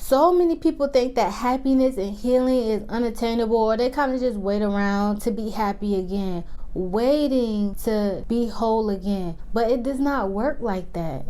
So many people think that happiness and healing is unattainable, or they kind of just wait around to be happy again, waiting to be whole again. But it does not work like that.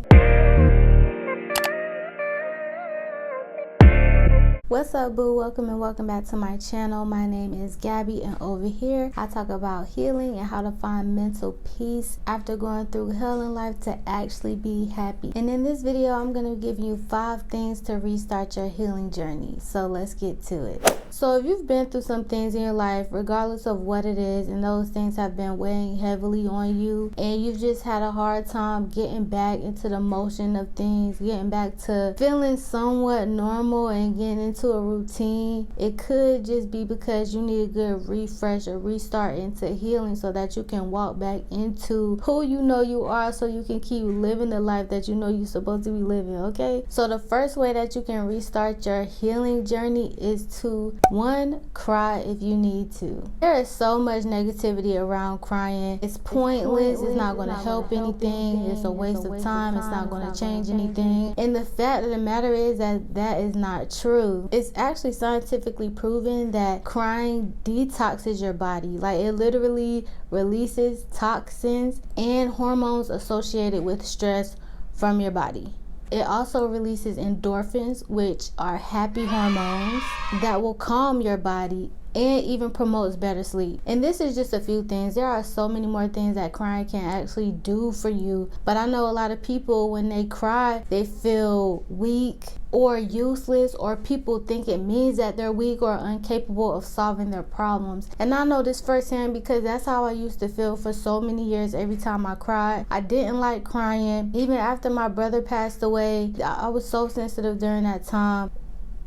What's up, boo? Welcome back to my channel. My name is Gabby, and over here I talk about healing and how to find mental peace after going through hell in life to actually be happy. And in this video I'm going to give you 5 things to restart your healing journey. So let's get to it. So if you've been through some things in your life, regardless of what it is, and those things have been weighing heavily on you, and you've just had a hard time getting back into the motion of things, getting back to feeling somewhat normal and getting into a routine, it could just be because you need a good refresh or restart into healing so that you can walk back into who you know you are, so you can keep living the life that you know you're supposed to be living. Okay, so the first way that you can restart your healing journey is to 1, cry if you need to. There is so much negativity around crying. It's pointless. It's not going to help anything. It's a waste of time. It's not going to change anything. And the fact of the matter is that that is not true. It's actually scientifically proven that crying detoxes your body. Like, it literally releases toxins and hormones associated with stress from your body. It also releases endorphins, which are happy hormones that will calm your body and even promotes better sleep. And this is just a few things. There are so many more things that crying can actually do for you. But I know a lot of people, when they cry, they feel weak or useless, or people think it means that they're weak or incapable of solving their problems. And I know this firsthand because that's how I used to feel for so many years. Every time I cried, I didn't like crying. Even after my brother passed away, I was so sensitive during that time.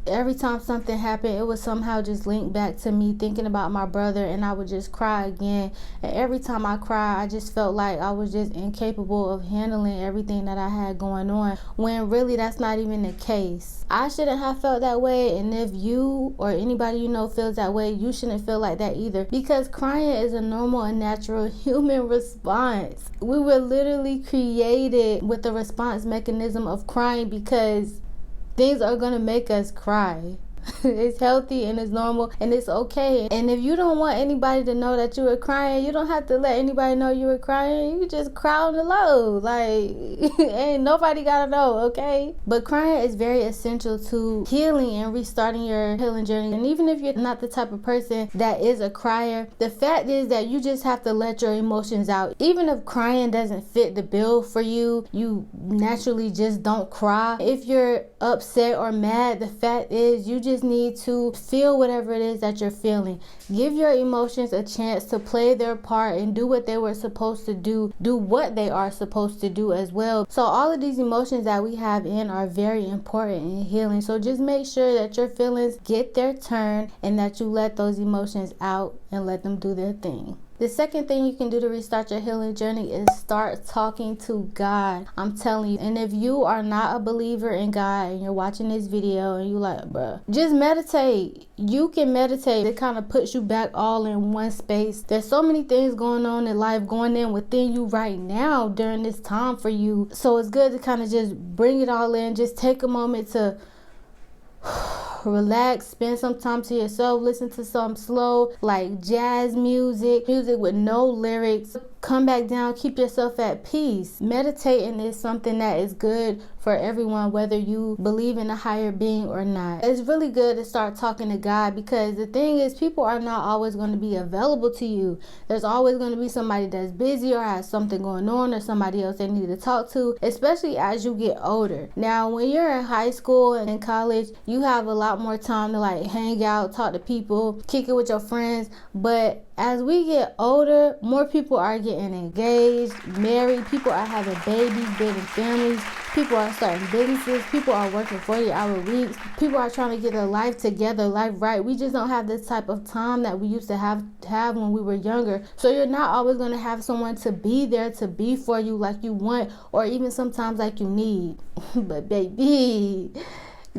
Every time something happened, it would somehow just link back to me thinking about my brother, and I would just cry again. And every time I cried, I just felt like I was just incapable of handling everything that I had going on, when really that's not even the case. I shouldn't have felt that way, and if you or anybody you know feels that way, you shouldn't feel like that either, because crying is a normal and natural human response. We were literally created with the response mechanism of crying because things are gonna make us cry. It's healthy and it's normal and it's okay. And if you don't want anybody to know that you were crying, you don't have to let anybody know you were crying. You just cry on the low. Like, ain't nobody gotta know, okay? But crying is very essential to healing and restarting your healing journey. And even if you're not the type of person that is a crier, the fact is that you just have to let your emotions out. Even if crying doesn't fit the bill for you, you naturally just don't cry. If you're upset or mad, the fact is you just need to feel whatever it is that you're feeling. Give your emotions a chance to play their part and do what they were supposed to do. Do what they are supposed to do as well. So all of these emotions that we have in are very important in healing. So just make sure that your feelings get their turn and that you let those emotions out and let them do their thing. The second thing you can do to restart your healing journey is start talking to God. I'm telling you. And if you are not a believer in God and you're watching this video and you're like, bruh, just meditate. You can meditate. It kind of puts you back all in one space. There's so many things going on in life, going in within you right now during this time for you. So it's good to kind of just bring it all in. Just take a moment to relax, spend some time to yourself, listen to some slow like jazz music with no lyrics. Come back down, keep yourself at peace. Meditating is something that is good for everyone, whether you believe in a higher being or not. It's really good to start talking to God, because the thing is, people are not always going to be available to you. There's always going to be somebody that's busy or has something going on, or somebody else they need to talk to, especially as you get older. Now, when you're in high school and in college, you have a lot more time to like hang out, talk to people, kick it with your friends. But as we get older, more people are getting engaged, married, people are having babies, building families, people are starting businesses, people are working 40-hour weeks, people are trying to get their life together, life right. We just don't have this type of time that we used to have when we were younger. So you're not always going to have someone to be there to be for you like you want, or even sometimes like you need. But baby,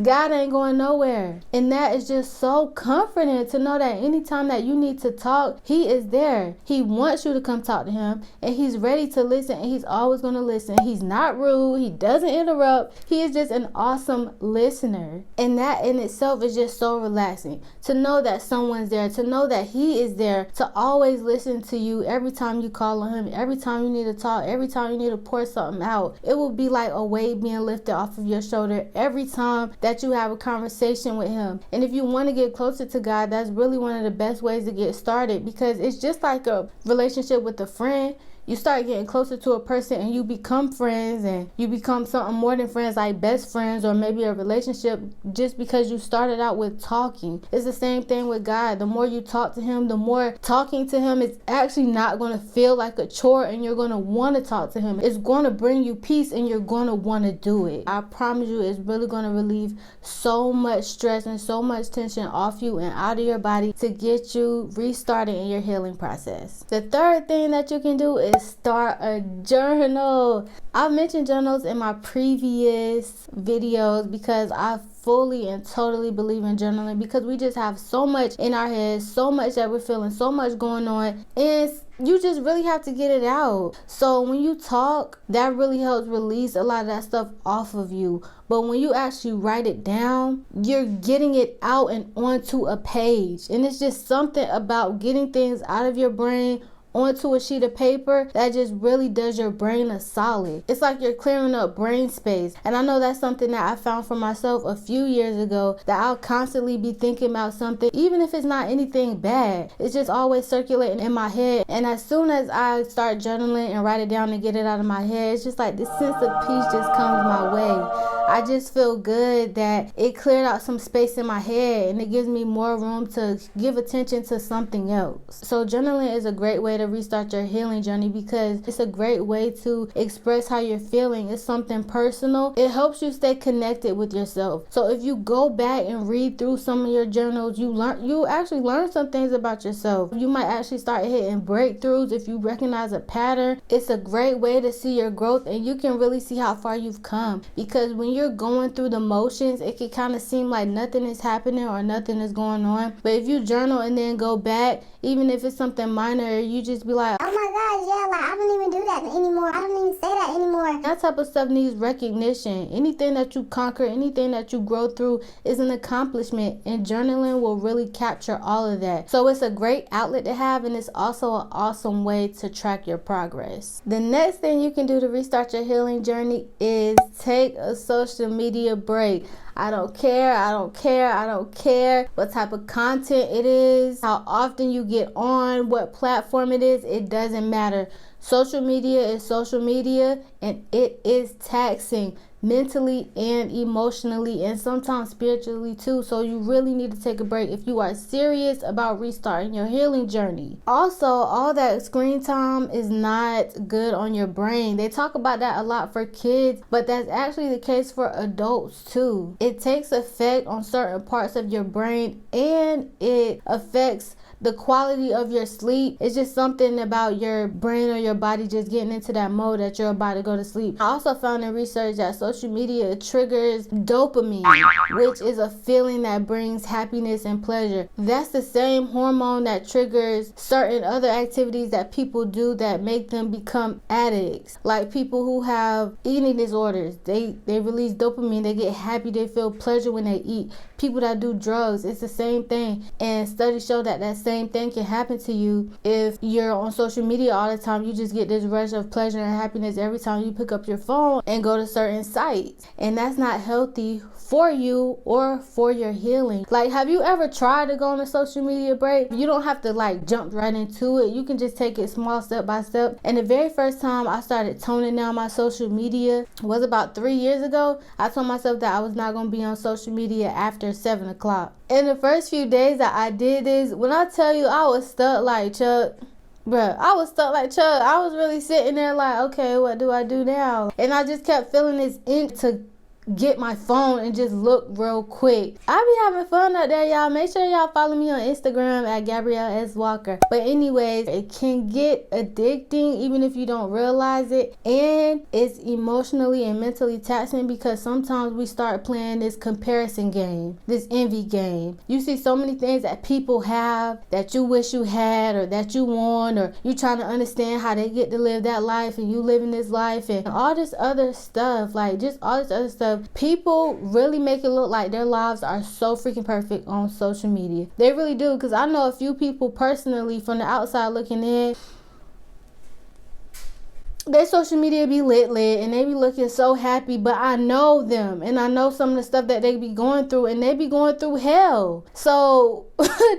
God ain't going nowhere. And that is just so comforting to know that anytime that you need to talk, he is there. He wants you to come talk to him, and he's ready to listen, and he's always going to listen. He's not rude. He doesn't interrupt. He is just an awesome listener. And that in itself is just so relaxing to know that someone's there, to know that he is there, to always listen to you every time you call on him, every time you need to talk, every time you need to pour something out. It will be like a weight being lifted off of your shoulder every time that you have a conversation with him. And if you want to get closer to God, that's really one of the best ways to get started, because it's just like a relationship with a friend. You start getting closer to a person and you become friends, and you become something more than friends, like best friends, or maybe a relationship, just because you started out with talking. It's the same thing with God. The more you talk to him, the more talking to him is actually not going to feel like a chore, and you're going to want to talk to him. It's going to bring you peace, and you're going to want to do it. I promise you, it's really going to relieve so much stress and so much tension off you and out of your body to get you restarted in your healing process. The third thing that you can do is start a journal. I mentioned journals in my previous videos because I fully and totally believe in journaling, because we just have so much in our heads, so much that we're feeling, so much going on, and you just really have to get it out. So when you talk, that really helps release a lot of that stuff off of you. But when you actually write it down, you're getting it out and onto a page. And it's just something about getting things out of your brain onto a sheet of paper that just really does your brain a solid. It's like you're clearing up brain space. And I know that's something that I found for myself a few years ago, that I'll constantly be thinking about something, even if it's not anything bad. It's just always circulating in my head. And as soon as I start journaling and write it down and get it out of my head, it's just like this sense of peace just comes my way. I just feel good that it cleared out some space in my head, and it gives me more room to give attention to something else. So journaling is a great way to restart your healing journey, because it's a great way to express how you're feeling. It's something personal. It helps you stay connected with yourself. So if you go back and read through some of your journals, you actually learn some things about yourself. You might actually start hitting breakthroughs if you recognize a pattern. It's a great way to see your growth, and you can really see how far you've come, because when you're going through the motions, it can kind of seem like nothing is happening or nothing is going on. But if you journal and then go back, even if it's something minor, you just be like, oh my gosh, yeah, like I don't even do that anymore. I don't even say that anymore. That type of stuff needs recognition. Anything that you conquer, anything that you grow through is an accomplishment, and journaling will really capture all of that. So it's a great outlet to have, and it's also an awesome way to track your progress. The next thing you can do to restart your healing journey is take a social media break. I don't care what type of content it is, how often you get on, what platform it is, it doesn't matter. Social media is social media, and it is taxing mentally and emotionally, and sometimes spiritually too. So you really need to take a break if you are serious about restarting your healing journey. Also, all that screen time is not good on your brain. They talk about that a lot for kids, but that's actually the case for adults too. It takes effect on certain parts of your brain, and it affects the quality of your sleep. It's just something about your brain or your body just getting into that mode that you're about to go to sleep. I also found in research that social media triggers dopamine, which is a feeling that brings happiness and pleasure. That's the same hormone that triggers certain other activities that people do that make them become addicts. Like people who have eating disorders, they release dopamine, they get happy, they feel pleasure when they eat. People that do drugs, it's the same thing. And studies show that same thing can happen to you if you're on social media all the time. You just get this rush of pleasure and happiness every time you pick up your phone and go to certain sites, and that's not healthy for you or for your healing. Like, have you ever tried to go on a social media break? You don't have to like jump right into it. You can just take it small step by step. And the very first time I started toning down my social media was about 3 years ago. I told myself that I was not going to be on social media after 7 o'clock. In the first few days that I did this, when I tell you I was stuck like Chuck, bruh, I was stuck like Chuck. I was really sitting there like, okay, what do I do now? And I just kept feeling this itch to get my phone and just look real quick. I be having fun out there, y'all. Make sure y'all follow me on Instagram at Gabrielle S. Walker. But anyways, it can get addicting even if you don't realize it, and it's emotionally and mentally taxing because sometimes we start playing this comparison game, this envy game. You see so many things that people have that you wish you had or that you want, or you trying to understand how they get to live that life and you living this life and all this other stuff, like just all this other stuff. People really make it look like their lives are so freaking perfect on social media. They really do, because I know a few people personally from the outside looking in. Their social media be lit and they be looking so happy, but I know them and I know some of the stuff that they be going through, and they be going through hell. So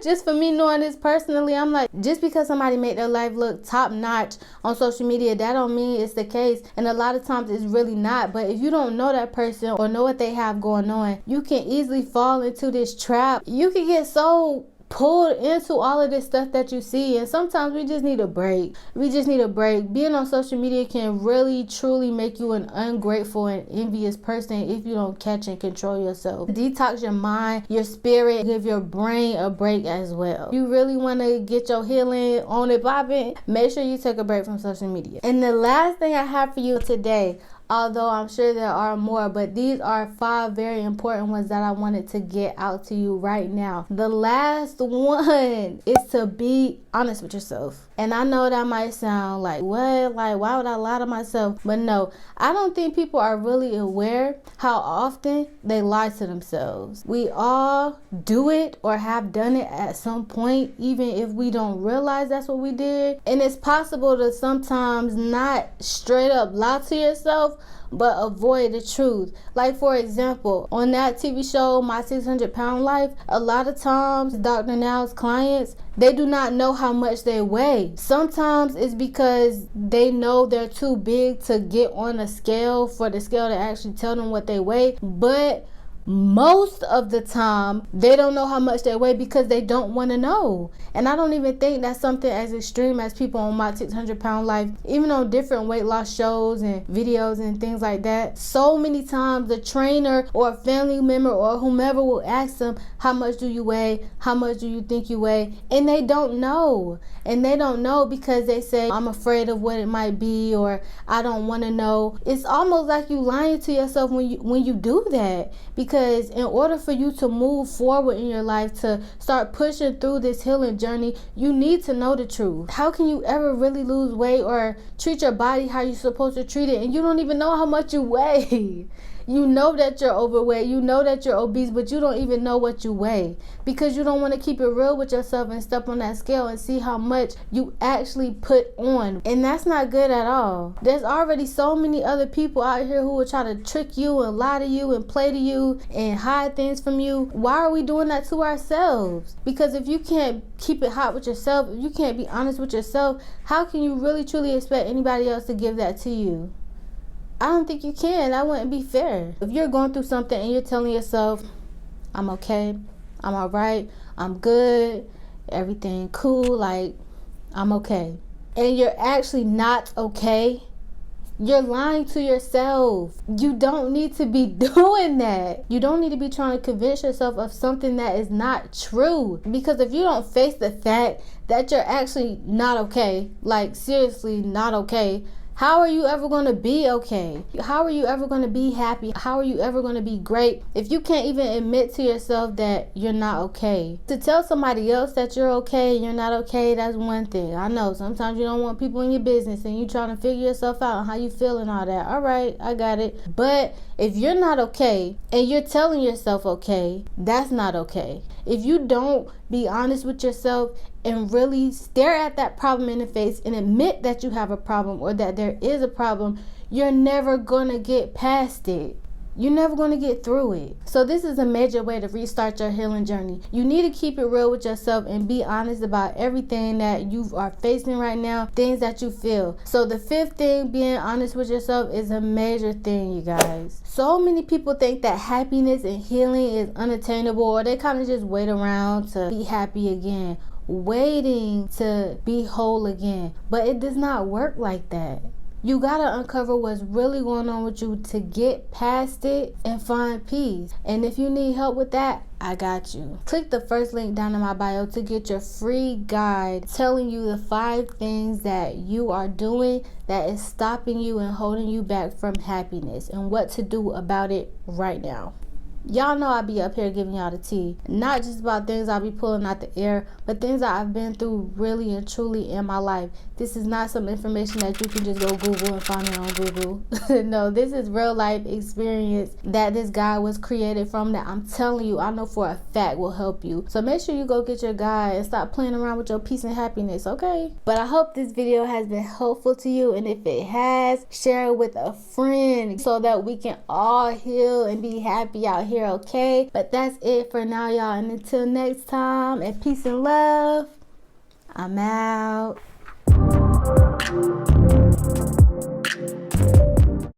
just for me knowing this personally, I'm like, just because somebody make their life look top notch on social media, that don't mean it's the case. And a lot of times it's really not. But if you don't know that person or know what they have going on, you can easily fall into this trap. You can get so pulled into all of this stuff that you see, and sometimes we just need a break. Being on social media can really truly make you an ungrateful and envious person if you don't catch and control yourself. Detox your mind, your spirit, give your brain a break as well. You really want to get your healing on it popping, make sure you take a break from social media. And the last thing I have for you today, although I'm sure there are more, but these are 5 very important ones that I wanted to get out to you right now. The last one is to be honest with yourself. And I know that might sound like, what? Like, why would I lie to myself? But no, I don't think people are really aware how often they lie to themselves. We all do it or have done it at some point, even if we don't realize that's what we did. And it's possible to sometimes not straight up lie to yourself, but avoid the truth. Like, for example, on that TV show, My 600 Pound Life, a lot of times Dr. Now's clients, they do not know how much they weigh. Sometimes it's because they know they're too big to get on a scale for the scale to actually tell them what they weigh. But most of the time they don't know how much they weigh because they don't want to know. And I don't even think that's something as extreme as people on My 600 Pound Life, even on different weight loss shows and videos and things like that. So many times the trainer or a family member or whomever will ask them, how much do you weigh? How much do you think you weigh? And they don't know. And they don't know because they say, I'm afraid of what it might be, or I don't want to know. It's almost like you lying to yourself when you do that. Because in order for you to move forward in your life, to start pushing through this healing journey, you need to know the truth. How can you ever really lose weight or treat your body how you're supposed to treat it and you don't even know how much you weigh? You know that you're overweight, you know that you're obese, but you don't even know what you weigh because you don't want to keep it real with yourself and step on that scale and see how much you actually put on. And that's not good at all. There's already so many other people out here who will try to trick you and lie to you and play to you and hide things from you. Why are we doing that to ourselves? Because if you can't keep it hot with yourself, if you can't be honest with yourself, how can you really truly expect anybody else to give that to you? I don't think you can. That wouldn't be fair. If you're going through something and you're telling yourself, I'm okay, I'm all right, I'm good, everything cool, like, I'm okay, and you're actually not okay, you're lying to yourself. You don't need to be doing that. You don't need to be trying to convince yourself of something that is not true. Because if you don't face the fact that you're actually not okay, like seriously not okay, how are you ever going to be okay? How are you ever going to be happy? How are you ever going to be great if you can't even admit to yourself that you're not okay? To tell somebody else that you're okay and you're not okay, that's one thing. I know sometimes you don't want people in your business and you trying to figure yourself out and how you feel and all that. All right, I got it. But if you're not okay and you're telling yourself okay, that's not okay. If you don't be honest with yourself and really stare at that problem in the face and admit that you have a problem or that there is a problem, you're never gonna get past it. You're never going to get through it. So this is a major way to restart your healing journey. You need to keep it real with yourself and be honest about everything that you are facing right now, things that you feel. So the 5th thing, being honest with yourself, is a major thing, you guys. So many people think that happiness and healing is unattainable, or they kind of just wait around to be happy again, waiting to be whole again. But it does not work like that. You gotta uncover what's really going on with you to get past it and find peace. And if you need help with that, I got you. Click the first link down in my bio to get your free guide telling you the 5 things that you are doing that is stopping you and holding you back from happiness and what to do about it right now. Y'all know I be up here giving y'all the tea. Not just about things I be pulling out the air, but things that I've been through really and truly in my life. This is not some information that you can just go Google and find it on Google. No, this is real life experience that this guide was created from, that I'm telling you, I know for a fact will help you. So make sure you go get your guide and stop playing around with your peace and happiness, okay? But I hope this video has been helpful to you, and if it has, share it with a friend so that we can all heal and be happy out here, okay? But that's it for now, y'all, and until next time, and peace and love, I'm out.